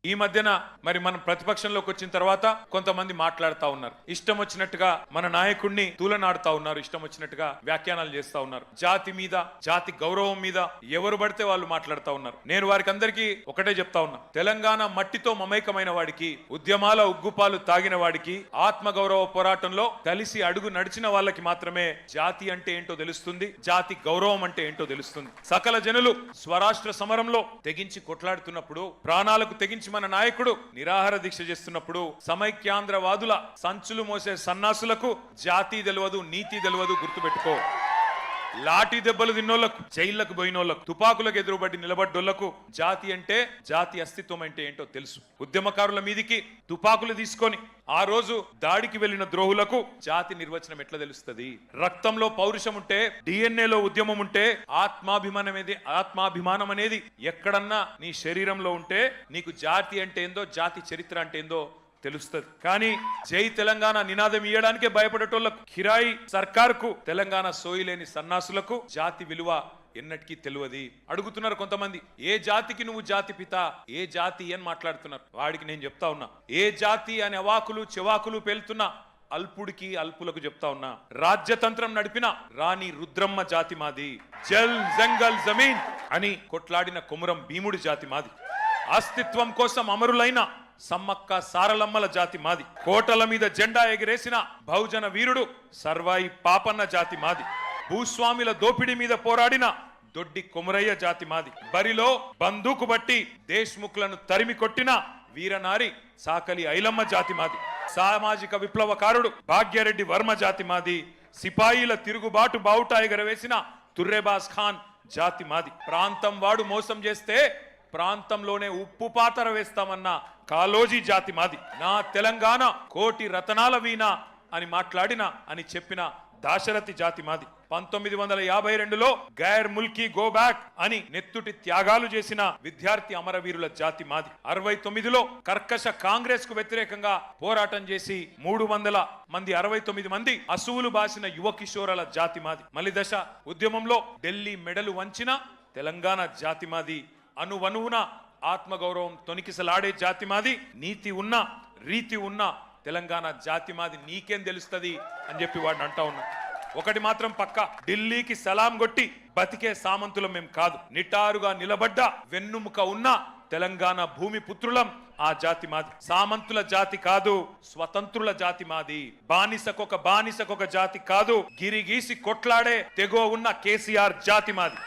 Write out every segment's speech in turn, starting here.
ఈ మధ్యన మరి మనం ప్రతిపక్షంలోకి వచ్చిన తర్వాత కొంతమంది మాట్లాడుతూ ఉన్నారు, ఇష్టం వచ్చినట్టుగా మన నాయకుడిని తూలనాడుతా ఉన్నారు, ఇష్టం వచ్చినట్టుగా వ్యాఖ్యానాలు చేస్తా ఉన్నారు. జాతి మీద, జాతి గౌరవం మీద ఎవరు పడితే వాళ్ళు మాట్లాడుతూ ఉన్నారు. నేను వారికి అందరికీ ఒకటే చెప్తా ఉన్నా, తెలంగాణ మట్టితో మమైకమైన వాడికి, ఉద్యమాల ఉగ్గుపాలు తాగిన వాడికి, ఆత్మగౌరవ పోరాటంలో కలిసి అడుగు నడిచిన వాళ్ళకి మాత్రమే జాతి అంటే ఏంటో తెలుస్తుంది, జాతి గౌరవం అంటే ఏంటో తెలుస్తుంది. సకల జనులు స్వరాష్ట్ర సమరంలో తెగించి కొట్లాడుతున్నప్పుడు, ప్రాణాలకు తెగించి మన నాయకుడు నిరాహార దీక్ష చేస్తున్నప్పుడు, సమైక్యాంధ్రవాదుల సంచులు మోసే సన్నాసులకు జాతి తెలియదు, నీతి తెలియదు, గుర్తుపెట్టుకో. లాఠీ దెబ్బలు తిన్నోళ్లకు, జైళ్లకు పోయినోళ్లకు, తుపాకులకు ఎదురుబడి నిలబడ్డోళ్లకు జాతి అంటే, జాతి అస్తిత్వం అంటే ఏంటో తెలుసు. ఉద్యమకారుల మీదికి తుపాకులు తీసుకొని ఆ రోజు దాడికి వెళ్లిన ద్రోహులకు జాతి నిర్వచనం ఎట్లా తెలుస్తుంది? రక్తంలో పౌరుషం ఉంటే, డిఎన్ఏలో ఉద్యమం ఉంటే, ఆత్మాభిమానం అనేది ఎక్కడన్నా నీ శరీరంలో ఉంటే నీకు జాతి అంటే ఏందో, జాతి చరిత్ర అంటే ఏందో తెలుస్తుంది. కానీ జై తెలంగాణ నినాదం ఇయ్యడానికే భయపడేటోళ్లకు, కిరాయి సర్కార్కు, తెలంగాణ సోయిలేని సన్నాసులకు జాతి విలువ ఎన్నటికీ తెలియదు. అడుగుతున్నారు కొంతమంది, ఏ జాతికి నువ్వు జాతి పిత, ఏ జాతి అని మాట్లాడుతున్నారు. వాడికి నేను చెప్తా ఉన్నా, ఏ జాతి అని అవాకులు చెవాకులు పేలుతున్నా అల్పుడికి, అల్పులకు చెప్తా ఉన్నా, రాజ్యతంత్రం నడిపిన రాణి రుద్రమ్మ జాతి మాది, జల్ జంగల్ జమీన్ అని కొట్లాడిన కొమురం భీముడి జాతి మాది, అస్తిత్వం కోసం అమరులైన సమ్మక్క సారలమ్మల జాతి మాది, కోటల మీద జెండా ఎగిరేసిన బహుజన వీరుడు సర్వాయి పాపన్న జాతి మాది, భూస్వామిల దోపిడీ మీద పోరాడిన దొడ్డి కొమురయ్య జాతి మాది, బరిలో బందూకు బట్టి దేశ్ముఖులను తరిమి కొట్టిన వీరనారి సాకలి ఐలమ్మ జాతి మాది, సామాజిక విప్లవకారుడు భాగ్యరెడ్డి వర్మ జాతి మాది, సిపాయిల తిరుగుబాటు బావుట ఎగరవేసిన తుర్రెబాస్ ఖాన్ జాతి మాది, ప్రాంతం వాడు మోసం చేస్తే ప్రాంతంలోనే ఉప్పు పాతర వేస్తామన్న కాలోజీ జాతి మాది, నా తెలంగాణ కోటి రతనాల వీణ అని మాట్లాడిన అని చెప్పిన దాశరథి జాతి మాది, 1952లో గైర్ ముల్కీ గో బ్యాక్ అని నెత్తుటి త్యాగాలు చేసిన విద్యార్థి అమరవీరుల జాతి మాది, 69లో కర్కశ కాంగ్రెస్ కు వ్యతిరేకంగా పోరాటం చేసి 300 మంది 69 మంది అసువులు బాసిన యువ కిషోరాల జాతి మాది, మలిదశ ఉద్యమంలో ఢిల్లీ మెడలు వంచిన తెలంగాణ జాతి మాది, అనువనువున ఆత్మగౌరవం తొనికిసలాడే జాతి మాది, నీతి ఉన్న రీతి ఉన్న తెలంగాణ జాతి మాది, నీకేం తెలుస్తుంది అని చెప్పి వాడిని అంటా ఉన్నా. ఒకటి మాత్రం పక్క, ఢిల్లీకి సలాం కొట్టి బతికే సామంతులం మేం కాదు, నిటారుగా నిలబడ్డ వెన్నుముక ఉన్న తెలంగాణ భూమి పుత్రులం ఆ జాతి మాది, సామంతుల జాతి కాదు, స్వతంత్రుల జాతి మాది, బానిసకొక జాతి కాదు, గిరిగీసి కొట్లాడే తెగో ఉన్న కేసీఆర్ జాతి మాది,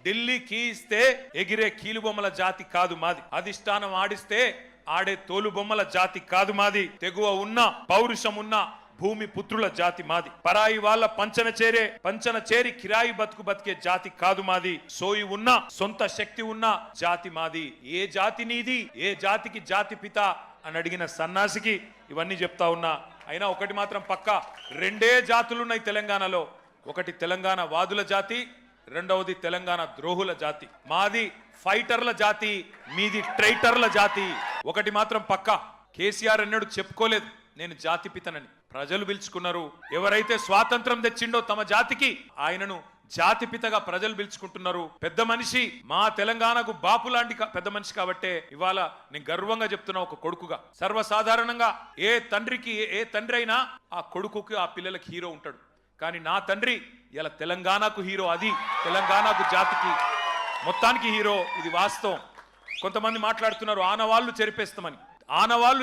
ఢిల్లీకి ఇస్తే ఎగిరే కీలుబొమ్మల జాతి కాదు మాది, అధిష్టానం ఆడిస్తే ఆడే తోలుబొమ్మల జాతి కాదు మాది, తెగువ ఉన్న పౌరుషం ఉన్న భూమి పుత్రుల జాతి మాది, పరాయి వాళ్ళ పంచన చేరి కిరాయి బతికే జాతి కాదు మాది, సోయి ఉన్న సొంత శక్తి ఉన్న జాతి మాది. ఏ జాతి నీది, ఏ జాతికి జాతి పిత అని అడిగిన సన్నాసికి ఇవన్నీ చెప్తా ఉన్నా. అయినా ఒకటి మాత్రం పక్క, రెండే జాతులున్నాయి తెలంగాణలో, ఒకటి తెలంగాణ వాదుల జాతి, రెండవది తెలంగాణ ద్రోహుల జాతి. మాది ఫైటర్ల జాతి, మీది ట్రైటర్ల జాతి. ఒకటి మాత్రం పక్క, కేసీఆర్ అన్నాడు చెప్పుకోలేదు నేను జాతి పితనని, ప్రజలు పిలుచుకున్నారు. ఎవరైతే స్వాతంత్రం తెచ్చిండో తమ జాతికి ఆయనను జాతిపితగా ప్రజలు పిలుచుకుంటున్నారు. పెద్ద మనిషి, మా తెలంగాణకు బాపు లాంటి పెద్ద మనిషి కాబట్టే ఇవాళ నేను గర్వంగా చెప్తున్నా, ఒక కొడుకుగా. సర్వసాధారణంగా ఏ తండ్రి అయినా ఆ కొడుకుకి ఆ పిల్లలకి హీరో ఉంటాడు, కానీ నా తండ్రి ఇలా తెలంగాణకు హీరో, అది తెలంగాణకు జాతికి మొత్తానికి హీరో. ఇది వాస్తవం. కొంతమంది మాట్లాడుతున్నారు ఆనవాళ్లు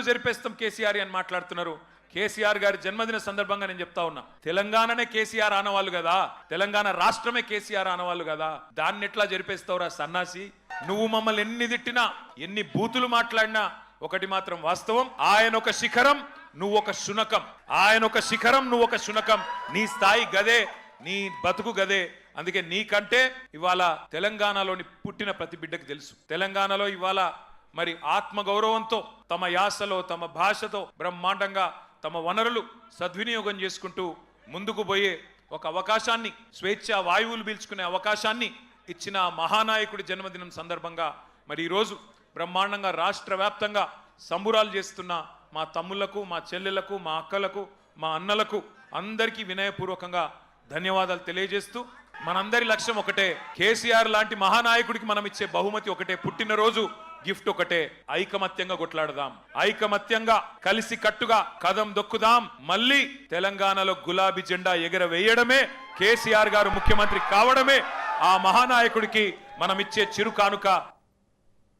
జరిపేస్తాం కేసీఆర్ అని మాట్లాడుతున్నారు. కేసీఆర్ గారి జన్మదిన సందర్భంగా నేను చెప్తా ఉన్నా, తెలంగాణనే కేసీఆర్ ఆనవాళ్ళు కదా, తెలంగాణ రాష్ట్రమే కేసీఆర్ ఆనవాళ్ళు కదా, దాన్ని ఎట్లా జరిపేస్తావురా సన్నాసి? నువ్వు మమ్మల్ని ఎన్ని తిట్టినా, ఎన్ని బూతులు మాట్లాడినా ఒకటి మాత్రం వాస్తవం, ఆయన ఒక శిఖరం, నువ్వు ఒక శునకం. ఆయన ఒక శిఖరం, నువ్వు ఒక శునకం. నీ స్థాయి గదే, నీ బతుకు గదే. అందుకే నీకంటే ఇవాళ తెలంగాణలోని పుట్టిన ప్రతి బిడ్డకు తెలుసు, తెలంగాణలో ఇవాళ మరి ఆత్మగౌరవంతో తమ యాసలో, తమ భాషతో బ్రహ్మాండంగా తమ వనరులు సద్వినియోగం చేసుకుంటూ ముందుకు పోయే ఒక అవకాశాన్ని, స్వేచ్ఛా వాయువులు పీల్చుకునే అవకాశాన్ని ఇచ్చిన మహానాయకుడి జన్మదినం సందర్భంగా మరి ఈరోజు బ్రహ్మాండంగా రాష్ట్ర వ్యాప్తంగా సంబురాలు చేస్తున్న మా తమ్ముళ్లకు, మా చెల్లెలకు, మా అక్కలకు, మా అన్నలకు అందరికీ వినయపూర్వకంగా ధన్యవాదాలు తెలియజేస్తూ, మనందరి లక్ష్యం ఒకటే, కేసీఆర్ లాంటి మహానాయకుడికి మనం ఇచ్చే బహుమతి ఒకటే, పుట్టినరోజు గిఫ్ట్ ఒకటే, ఐకమత్యంగా కొట్లాడదాం, ఐకమత్యంగా కలిసి కట్టుగా కదం దొక్కుదాం. మళ్ళీ తెలంగాణలో గులాబీ జెండా ఎగరవేయడమే, కేసీఆర్ గారు ముఖ్యమంత్రి కావడమే ఆ మహానాయకుడికి మనం ఇచ్చే చిరు కానుక.